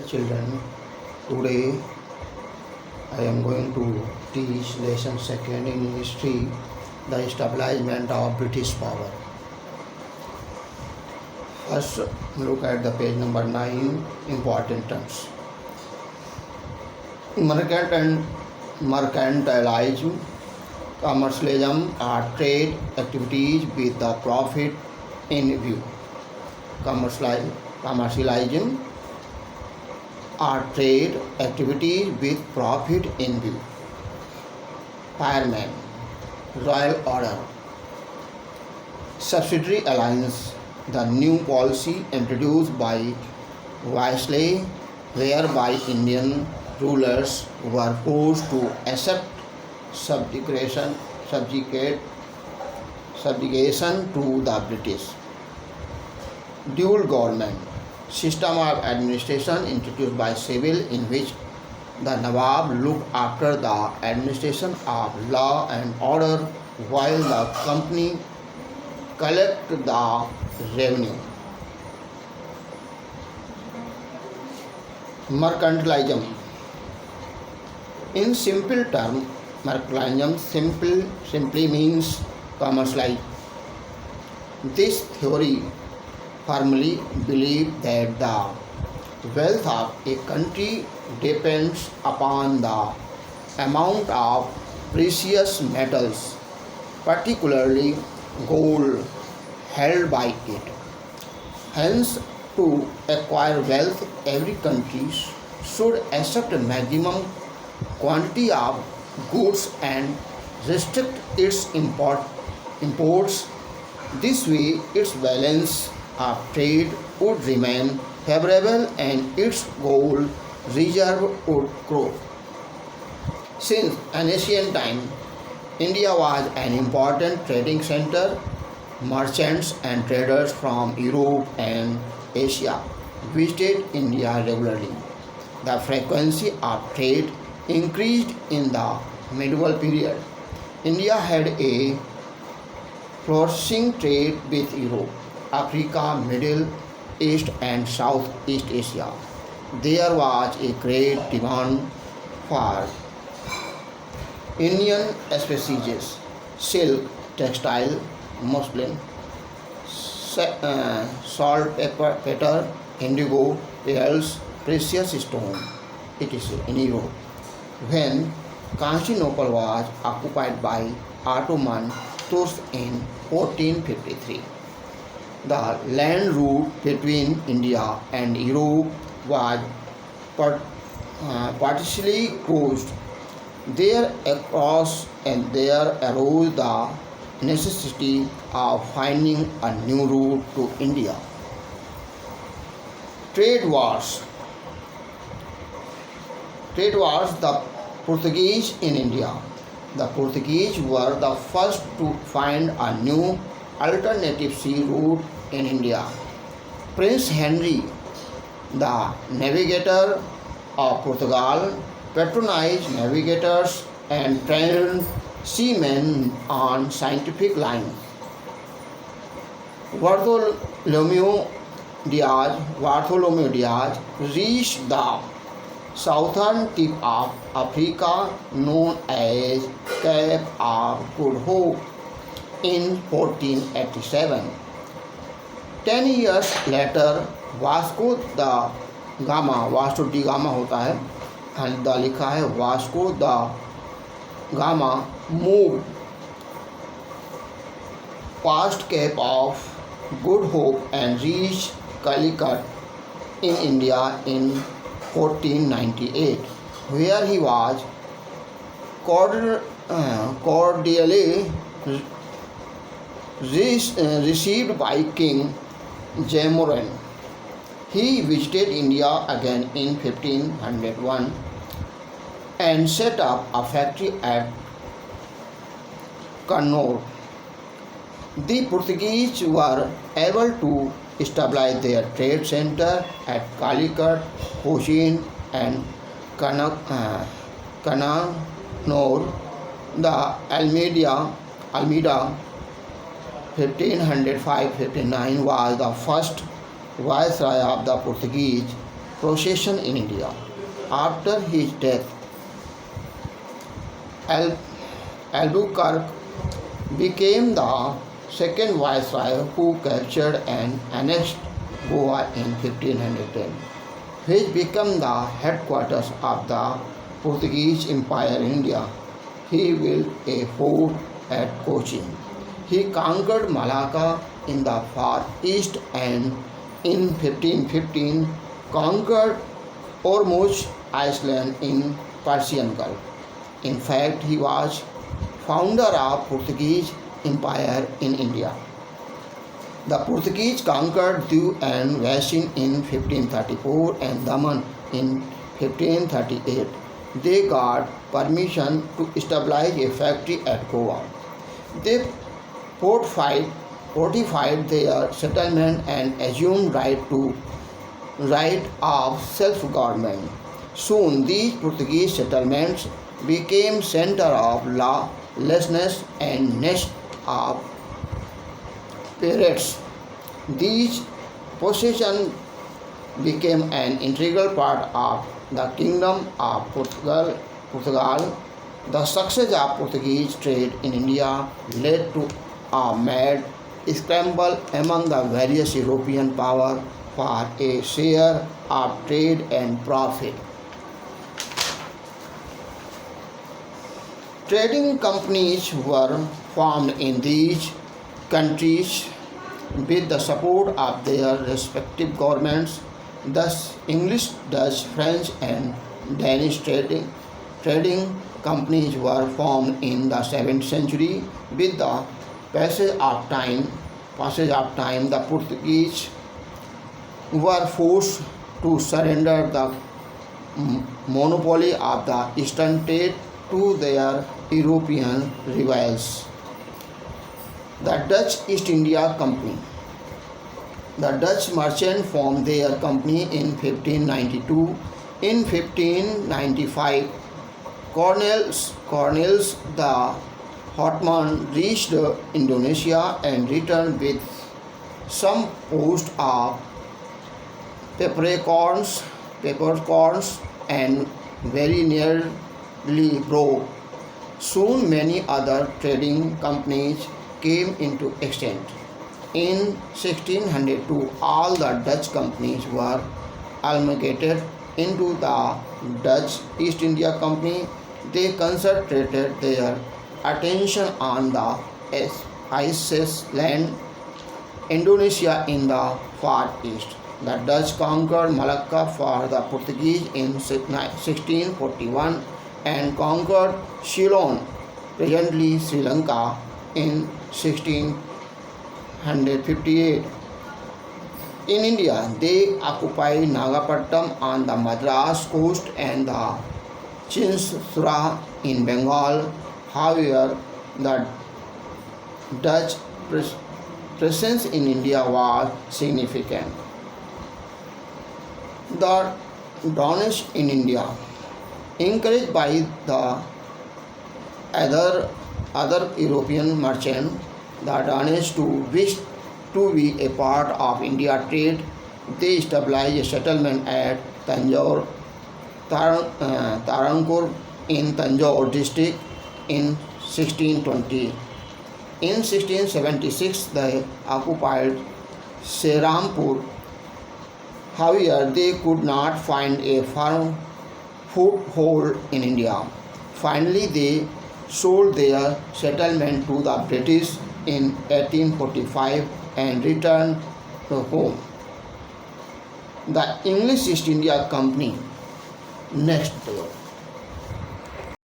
children. Today I am going to teach lesson second in history, the establishment of British power. First, look at the page number 9, important terms. Mercantilism, commercialism are trade activities with the profit in view. Commercialism are trade activities with profit in view. Fireman, Royal Order. Subsidiary alliance, the new policy introduced by Viceroy, whereby Indian rulers were forced to accept subjugation to the British. Dual government, system of administration introduced by Civil, in which the Nawab looked after the administration of law and order while the company collected the revenue. Mercantilism. In simple terms, mercantilism simply means commercialism. This theory firmly believes that the wealth of a country depends upon the amount of precious metals, particularly gold, held by it. Hence, to acquire wealth, every country should accept a maximum quantity of goods and restrict its imports. This way, its balance of trade would remain favorable and its gold reserve would grow. Since an ancient time, India was an important trading center. Merchants and traders from Europe and Asia visited India regularly. The frequency of trade increased in the medieval period. India had a flourishing trade with Europe, Africa, Middle East and Southeast Asia. There was a great demand for Indian species, silk, textile, muslin, saltpeter, indigo, pearls, precious stone, etc. in Europe. When Constantinople was occupied by Ottoman Turks in 1453, the land route between India and Europe was partially closed. There arose the necessity of finding a new route to India. Trade wars. The Portuguese in India. The Portuguese were the first to find a new alternative sea route in India. Prince Henry, the navigator of Portugal, patronized navigators and trained seamen on scientific lines. Bartholomew Diaz reached the southern tip of Africa, known as Cape of Good Hope, in 1487. 10 years later, Vasco da Gama होता है, the लिखा है, Vasco the gamma moved past Cape of Good Hope and reached Calicut in India in 1498, where he was cordially received by King Jayavarman. He visited India again in 1501 and set up a factory at Kannur. The Portuguese were able to establish their trade center at Calicut, Cochin and Kannur. The Almeida 1505-59 was the first viceroy of the Portuguese. procession in India. After his death, Al- Albuquerque became the second viceroy who captured and annexed Goa in 1510, which became the headquarters of the Portuguese Empire in India. He built a fort at Cochin. He conquered Malacca in the far east and in 1515 conquered Ormuz Island in Persian Gulf. In fact, he was founder of Portuguese Empire in India. The Portuguese conquered Diu and Vassin in 1534 and Daman in 1538. They got permission to establish a factory at Goa. They fortified their settlement and assumed right of self-government. Soon these Portuguese settlements became center of lawlessness and nest of pirates. These possessions became an integral part of the Kingdom of Portugal. The success of Portuguese trade in India led to a mad scramble among the various European powers for a share of trade and profit. Trading companies were formed in these countries with the support of their respective governments. Thus, English, Dutch, French, and Danish trading companies were formed in the 7th century. With the passage of time, the Portuguese were forced to surrender the monopoly of the eastern trade to their European rivals. The Dutch East India Company. The Dutch merchants formed their company in 1592. In 1595, Cornelis the Houtman reached Indonesia and returned with some post of peppercorns and very nearly broke. Soon many other trading companies came into existence. In 1602, all the Dutch companies were amalgamated into the Dutch East India Company. They concentrated their attention on the island Indonesia in the far east. The Dutch conquered Malacca for the Portuguese in 1641 and conquered Ceylon, presently Sri Lanka, in 1658. In India, they occupied Nagapattinam on the Madras coast and the Chinsura in Bengal. However, the Dutch presence in India was significant. The Danish in India, encouraged by the other European merchants, the Danish wished to be a part of India trade. They established a settlement at Tarankur in Tanjore district in 1620. In 1676, they occupied Serampur. However, they could not find a firm foothold in India. Finally, they sold their settlement to the British in 1845 and returned home. The English East India Company. Next.